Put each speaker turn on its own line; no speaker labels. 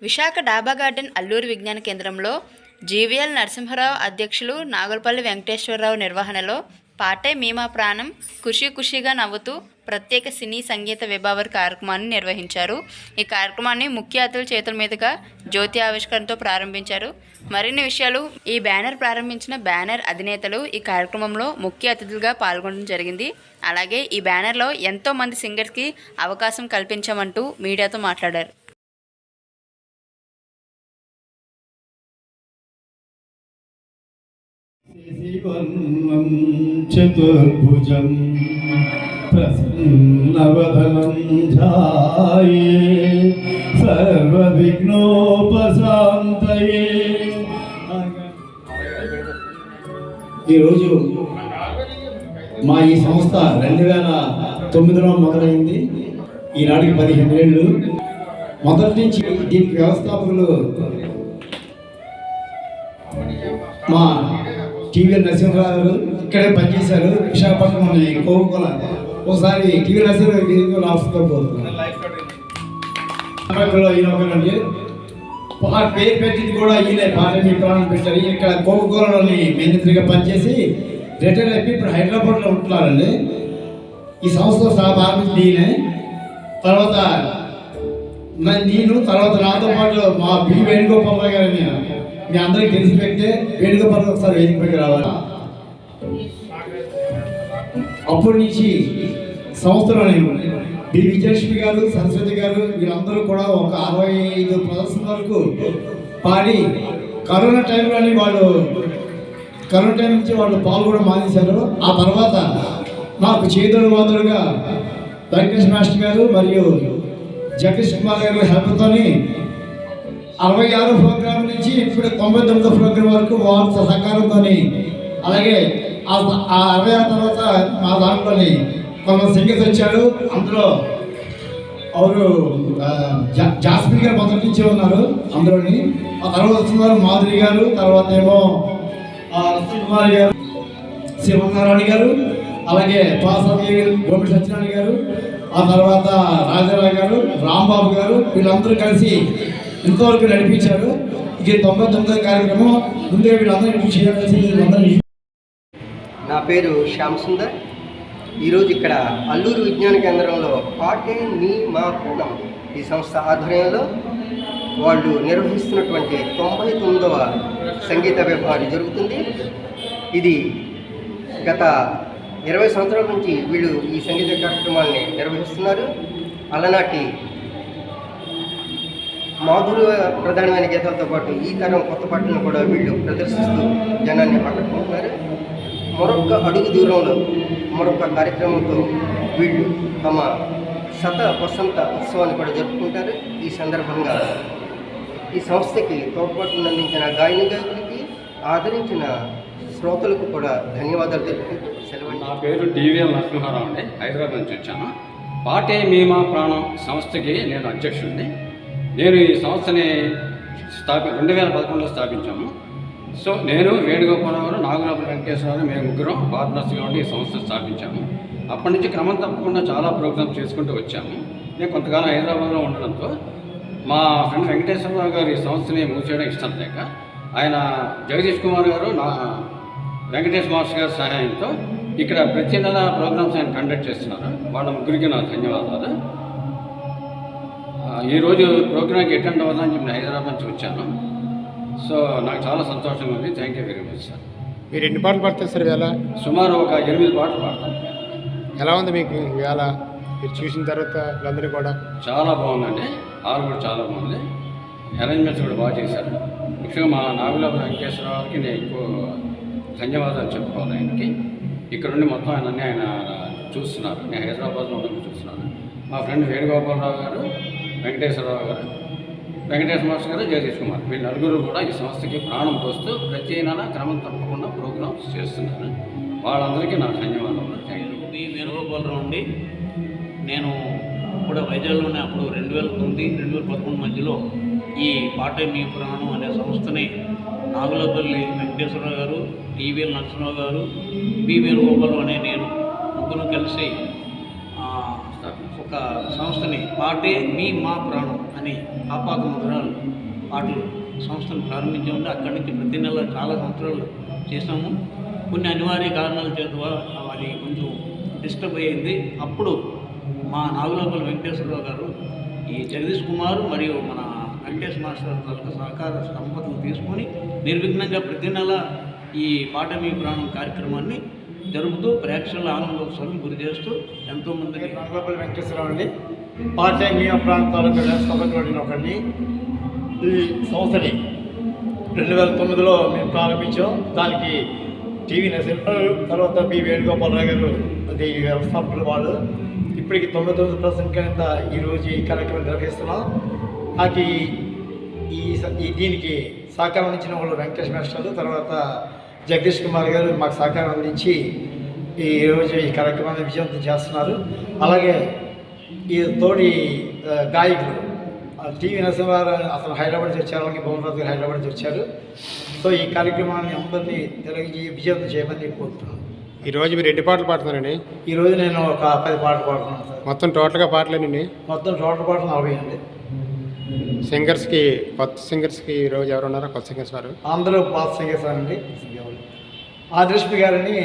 విశాఖ డాబా గార్డెన్ అల్లూరి విజ్ఞాన కేంద్రంలో జీవీఎల్ నరసింహారావు అధ్యక్షులు నాగులపల్లి వెంకటేశ్వరరావు నిర్వహణలో పాటే మీమా ప్రాణం ఖుషీ ఖుషీగా నవ్వుతూ ప్రత్యేక సినీ సంగీత విభావర్ కార్యక్రమాన్ని నిర్వహించారు. ఈ కార్యక్రమాన్ని ముఖ్య అతిథుల చేతుల మీదుగా జ్యోతి ఆవిష్కరణతో ప్రారంభించారు. మరిన్ని విషయాలు ఈ బ్యానర్ ప్రారంభించిన బ్యానర్ అధినేతలు ఈ కార్యక్రమంలో ముఖ్య అతిథులుగా పాల్గొనడం జరిగింది. అలాగే ఈ బ్యానర్లో ఎంతో మంది సింగర్స్కి అవకాశం కల్పించామంటూ మీడియాతో మాట్లాడారు.
చతుర్భుజం ప్రసన్నవదనం ధ్యాయే సర్వవిఘ్నోపశాంతయే. ఈరోజు మా ఈ సంస్థ 2009లో మొదలైంది. ఈనాటికి 15 ఏళ్ళు. మొదటి నుంచి దీనికి వ్యవస్థాపకులు మా జీవీఎల్ నరసింహారావు గారు ఇక్కడే పనిచేశారు. విశాఖపట్నం కోవుకొల. ఒకసారి జీవీఎల్ నరసింహారావు రాష్ట్రంతో పోతున్నారు. ఈయన ఒకరండి పేరు పెట్టింది కూడా ఈయన పార్టీ ప్రాణం పెట్టారు. ఇక్కడ కోవుకొలలోని మేనేజర్గా పనిచేసి రిటైర్ అయిపోయి ఇప్పుడు హైదరాబాద్లో ఉంటున్నారండి. ఈ సంస్థ ప్రారంభించింది ఈయన. తర్వాత నాతో పాటు మా బి వేణుగోపాలరావు గారిని మీ అందరికీ తెలిసి పెట్టే వేణుగోపాల్ ఒకసారి వేదికపైకి రావాలి. అప్పటి నుంచి సంస్థలోనే బి విజయలక్ష్మి గారు, సరస్వతి గారు వీళ్ళందరూ కూడా ఒక 65 ప్రదర్శన వరకు పాడి కరోనా టైంలోని కరోనా టైం నుంచి వాళ్ళు పాలు కూడా మానేశారు. ఆ తర్వాత నాకు చేతుడు వాదుడుగా వెంకటేష్ మాస్టర్ గారు మరియు జగదీష్ కుమార్ గారు హెల్ప్తోని 66 ప్రోగ్రాం నుంచి ఇప్పుడు 99 ప్రోగ్రాం వరకు వారి సహకారంతో, అలాగే ఆ 66 తర్వాత మా దాంట్లోని కొంతమంది సింగర్స్ వచ్చారు. అందులో ಅವರು జాస్మిన్ గారు మొదటి నుంచే ఉన్నారు అందులోని. ఆ తర్వాత వస్తున్నారు మాధురి గారు, తర్వాత ఏమో కుమార్ గారు, శివనారాయణ గారు, అలాగే పాస్వామి గోపి సత్యనారాయణ గారు, ఆ తర్వాత రాజారావు గారు, రాంబాబు గారు వీళ్ళందరూ కలిసి ఇంతవరకు నడిపించారు. ఇది 99వ కార్యక్రమం. ముందే వీళ్ళందరూ చేయాల్సి వీళ్ళందరూ.
నా పేరు శ్యామ్ సుందర్. ఈరోజు ఇక్కడ అల్లూరు విజ్ఞాన కేంద్రంలో పాటే మీ మా ప్రాణం ఈ సంస్థ ఆధ్వర్యంలో వాళ్ళు నిర్వహిస్తున్నటువంటి 99వ సంగీత విభావరి జరుగుతుంది. ఇది గత 20 సంవత్సరాల నుంచి వీళ్ళు ఈ సంగీత కార్యక్రమాల్ని నిర్వహిస్తున్నారు. అలనాటి మాధుర్య ప్రధానమైన గీతాలతో పాటు ఈ తరం కొత్త పాటలను కూడా వీళ్ళు ప్రదర్శిస్తూ జనాన్ని ఆకట్టుకుంటున్నారు. మరొక అడుగు దూరంలో మరొక కార్యక్రమంతో వీళ్ళు తమ వసంత ఉత్సవాన్ని కూడా జరుపుకుంటారు. ఈ సందర్భంగా ఈ సంస్థకి తోడ్పాటును అందించిన గాయకులకి, ఆదరించిన శ్రోతలకు కూడా ధన్యవాదాలు తెలుపుకుంటూ సెలవు.
నా పేరు జీవీఎల్ నరసింహారావు అండి. హైదరాబాద్ నుంచి వచ్చాను. పాటే మీమా ప్రాణం సంస్థకి నేను అధ్యక్షుడిని. నేను ఈ సంస్థని 2011లో స్థాపించాము. సో నేను వేణుగోపాలరావు గారు, నాగులపల్లి వెంకటేశ్వరరావు మేము ముగ్గురం పార్ట్నర్స్గా ఉండి ఈ సంస్థ స్థాపించాము. అప్పటి నుంచి క్రమం తప్పకుండా చాలా ప్రోగ్రామ్స్ చేసుకుంటూ వచ్చాము. నేను కొంతకాలం హైదరాబాద్లో ఉండడంతో మా ఫ్రెండ్ వెంకటేశ్వరరావు గారు ఈ సంస్థని మూసేయడం ఇష్టం లేక ఆయన జగదీష్ కుమార్ గారు, నా వెంకటేష్ మాస్టర్ గారి సహాయంతో ఇక్కడ ప్రతి నెల ప్రోగ్రామ్స్ ఆయన కండక్ట్ చేస్తున్నారు. వాళ్ళ ముగ్గురికి నా ధన్యవాదాలు. ఈరోజు ప్రోగ్రామ్కి అటెండ్ అవ్వాలని చెప్పి హైదరాబాద్ నుంచి వచ్చాను. సో నాకు చాలా సంతోషంగా ఉంది. Thank you very much sir.
మీరు ఎన్ని పాటలు పాడతారు సార్ వేళ?
సుమారు ఒక 8 పాటలు పాడతాను.
ఎలా ఉంది మీకు వేళ? మీరు చూసిన తర్వాత వీళ్ళందరూ కూడా
చాలా బాగుందండి. ఆరు కూడా చాలా బాగుంది. అరేంజ్మెంట్స్ కూడా బాగా చేశారు. ముఖ్యంగా మా నాగులపల్లి వెంకటేశ్వరరావుకి నేను ఎక్కువ ధన్యవాదాలు చెప్పుకోవాలి. ఆయనకి ఇక్కడ నుండి మొత్తం ఆయన చూస్తున్నారు. నేను హైదరాబాద్లో ఉండడం చూస్తున్నాను. మా ఫ్రెండ్ వేణుగోపాలరావు గారు, వెంకటేశ్వరరావు గారు, వెంకటేశ్వర మాస్టర్ గారు, జగదీష్ కుమార్ వీళ్ళు నలుగురు కూడా ఈ సంస్థకి ప్రాణం పోస్తూ ప్రతి నెల క్రమం తప్పకుండా ప్రోగ్రామ్స్ చేస్తున్నారు. వాళ్ళందరికీ నా ధన్యవాదాలు. Thank you.
బి వేణుగోపాలరావు అండి. నేను కూడా వైజాగ్లోనే అప్పుడు 2009-2011 మధ్యలో ఈ పాటే మీ ప్రాణం అనే సంస్థని నాగులపల్లి వెంకటేశ్వరరావు గారు, జీవీఎల్ నరసింహారావు గారు, బి వేణుగోపాలరావు అనే నేను ముగ్గురు కలిసి ఒక సంస్థని పాటే మీ మా ప్రాణం అని ఆపాత మధురాలు పాటలు సంస్థను ప్రారంభించామంటే అక్కడి నుంచి ప్రతి నెల చాలా సంవత్సరాలు చేసాము. కొన్ని అనివార్య కారణాల చేత అది కొంచెం డిస్టర్బ్ అయ్యింది. అప్పుడు మా నాగులపల్లి వెంకటేశ్వరరావు గారు ఈ జగదీష్ కుమార్ మరియు మన వెంకటేష్ మాస్టర్ తాలూకా సహకార సంపదలు తీసుకొని నిర్విఘ్నంగా ప్రతి నెల ఈ పాట మీ ప్రాణం కార్యక్రమాన్ని జరుపుతూ ప్రేక్షకుల ఆనందోత్సవాన్ని గురి చేస్తూ ఎంతోమందికి
నాగులపల్లి వెంకటేశ్వరరావు అండి. పార్టీ మీమ ప్రాంతాలకు వ్యవస్థాపకుడిని ఒకరిని. ఈ సంస్థని 2009లో మేము ప్రారంభించాం. దానికి టీవీ నరసింహారావు తర్వాత బి వేణుగోపాలరావు గారు అది వ్యవస్థాపకులు వాళ్ళు. ఇప్పటికి 99% కింద ఈరోజు ఈ కార్యక్రమం నిర్వహిస్తున్నాం. నాకు దీనికి సహకారం అందించిన వాళ్ళు వెంకటేష్ మాస్టర్లు, తర్వాత జగదీష్ కుమార్ గారు మాకు సహకారం అందించి ఈరోజు ఈ కార్యక్రమాన్ని విజయవంతం చేస్తున్నారు. అలాగే ఈ తోడి గాయకులు టీవీ నరసింహారావు అసలు హైదరాబాద్ నుంచి వచ్చారు, అలాగే భువనరాజు గారు హైదరాబాద్ నుంచి వచ్చారు. సో ఈ కార్యక్రమాన్ని అందరినీ విజయవంతం చేయమని కోరుతున్నాను.
ఈరోజు మీరు ఎన్ని పాటలు పాడుతున్నారండి?
ఈరోజు నేను ఒక 10 పాటలు పాడుతున్నాను సార్.
మొత్తం టోటల్గా పాటలేనండి?
మొత్తం టోటల్ పాటలు 40 అండి.
సింగర్స్కి, కొత్త సింగర్స్కి ఈరోజు ఎవరు ఉన్నారా? కొత్త సింగర్స్ వారు
అందరూ పాత సింగర్స్ అండి. ఆదర్శ్ గారిని